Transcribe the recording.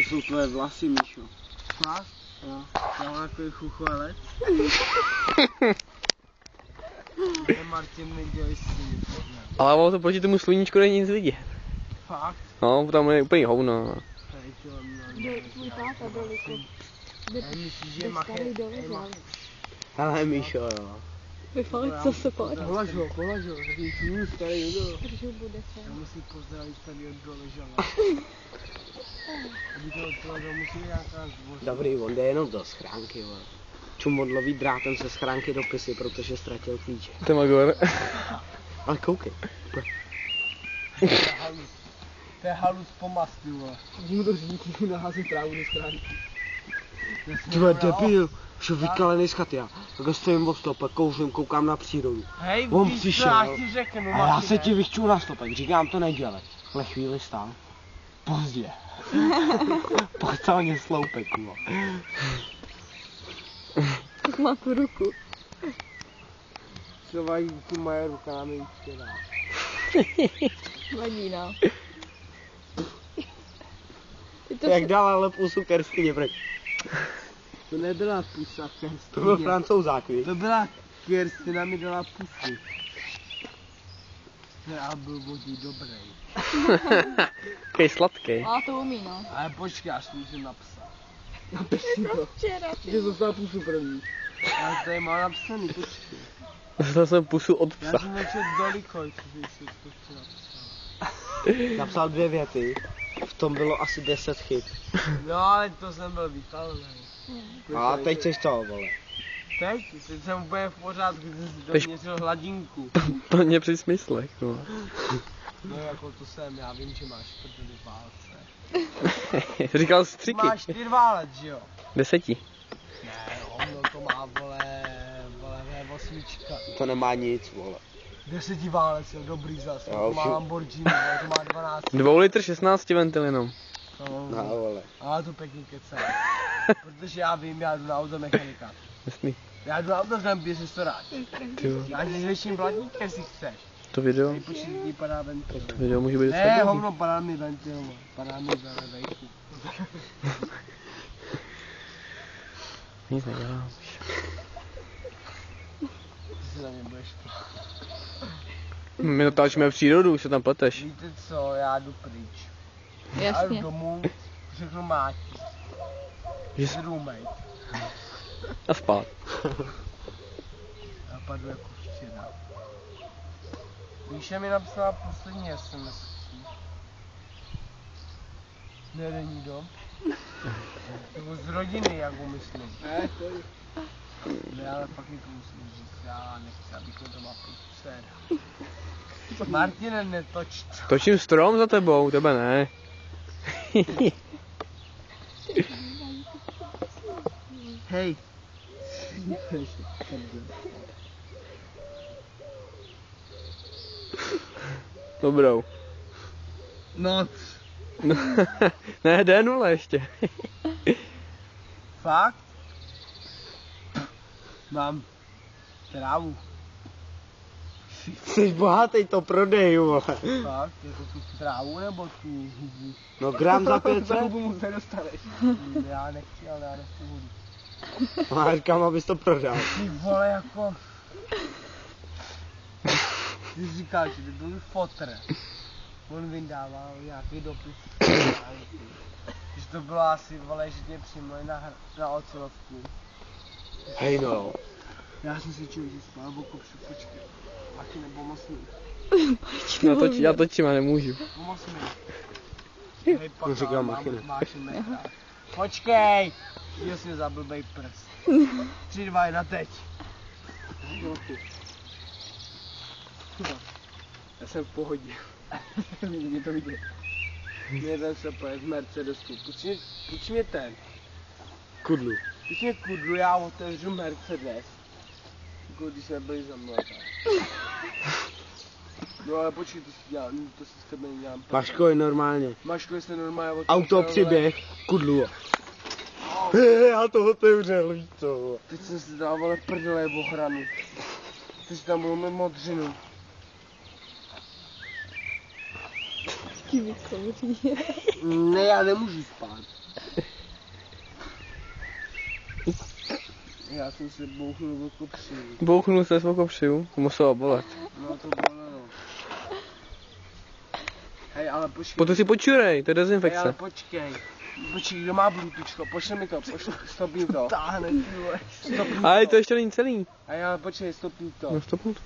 To jsou tvoje vlasy, Míšo. Fakt? Jo. Já mám takový chuchvalec. Martin, nedělej si nic. Ale ono to proti tomu sluníčku není nic vidět. Fakt? No, tam je úplně hovno. Tady to Tvůj táta daleko. myslíš, že je Starý doležel. Hele, Míšo, jo. Vyfali, co se pojď. Polož ho, takový chůz, tady do. Takže bude se. Já musím pozdravit tady od doležela. Aby to odpověděl, musí nějaká zboží. Dobrý, on jde jenom do schránky, vole. Čumodlový drátem ze schránky dopisy, protože ztratil klíče. To je Magor. Ale koukej. To je halus po mastu, vole. Mu to říct, nahází trávu do schránky. Ty vole, debil, že vykalený z chaty, já. Tak stojím o stope, kouřím, koukám na přírodu. Hej, On víš co, přišel. já ti řeknu, A já Martine. se ti vychču na stopek, říkám to nedělej. Ale chvíli stál. Pozdě. Pochcal mě sloupek, vole. Tak má tu ruku. Co mají tu moje ruka na mým čtěná. Vadí, no. Jak dala lepusu kerskyně, proč? To nebyla pusa Kerstina. To byl Francouzák, víš? To byla Kerstina, mi dala pusu. Já byl vodí dobrý. Takový sladký. A to umí, no. Ale počkej, až musím napsat. Napiš si to. Včera. Ty dostal pusu první. Já tady mám napsaný, počkej. Dostal jsem pusu od Já psa. jsem nečet dolikoj, co jsi to chtěl napsat. Napsal 2 věty. V tom bylo asi 10 chyb. No ale to jsem byl vypalený. A teď jsi to, vole. Teď jsem úplně v pořádku, ty jsi Teď- doměřil hladinku. Plně při smyslech, no. No jako to jsem, já vím, že máš prdeli válce. Říkal jsi 3. Máš 4 válec, že jo? 10. Ne, no to má, vole, V8. To nemá nic, vole. 10 válec, jo, dobrý zase. Jo, To má všu- Lamborghini, vole, to má 12. 2 litr 16 ventil jenom. No, vole. Ale to pěkný kece. Protože já vím, já jdu na automechanika. Jasný. Já jdu na automechanika, běž si to rád. Ty jo. Já ti zvětším blatník, jestli chceš. To video, Tady počítí padá ventil. to video může být Ne, docela hovno, padá mi ventil, vole. Padá mi vejku. Nic nedělám. Ty se na mě budeš My natáčíme přírodu, už se tam pleteš. Víte co, já jdu pryč. Já jdu Jasně. domů, řeknu Máti. Že Jsi roommate. a spát. Já padnu jako včera. Míša mi napsala poslední SMS. Nedenní dom. Nebo z rodiny, jak ho myslím. Ne, to je. Ne, ale pak mi to musím říct. Já nechci, abych mi doma půjčil. Martine, netoč to. Točím strom za tebou, tebe ne. Hej. Dobrou. Noc. No, ne, D0 ještě. Fakt? Mám trávu. Jsi bohatý, to prodej, vole. Fakt? Jako tu trávu nebo tu hubu? No gram za 500. moc nedostaneš. Já nechci, ale já nechci hubu. A říkám, abys to prodal. Ty vole, jako... Ty říkal, že to byl fotr. On vydával nějaký dopis. Že to bylo asi, vole, že tě přijmuli na ocelovku. Hej no. Já jsem si čil, že spal boku počkej. Taky nepomoc mi. Já točím a nemůžu. Pomoz mi. Hej, To pak, říkal Machina. máš metra. Počkej! Jo, si za blbej prst. 3, 2, 1, teď. Já jsem v pohodě. Mě to vidět. Jeden se pojet v Mercedesu. Půjč mě ten. Kudlu. Půjč mě kudlu, já otevřu Mercedes. Jako když jsme byli za mnou. No ale počkej, to si s tebe nedělám. Vaško je normálně. Maško, se normálně otevřel. Auto přiběh, kudlu. Já to otevřel, víš co. Teď jsem si dal, vole, prdele v ochranu. Teď si tam budu mít modřinu. Ti vykouří. Ne, já nemůžu spát. já jsem se bouchnul o kopřivu. Bouchnul se svou kopřivu, to muselo bolet. No to bolelo. Hej, ale počkej. Potom si počurej, to je Hej, ale dezinfekce. počkej. Počkej, kdo má bluetoothko, pošli mi to, stopni to. Táhne, ty vole. Stopni Ale to. to ještě není celý. Hej, ale počkej, stopni to. No stopnu to.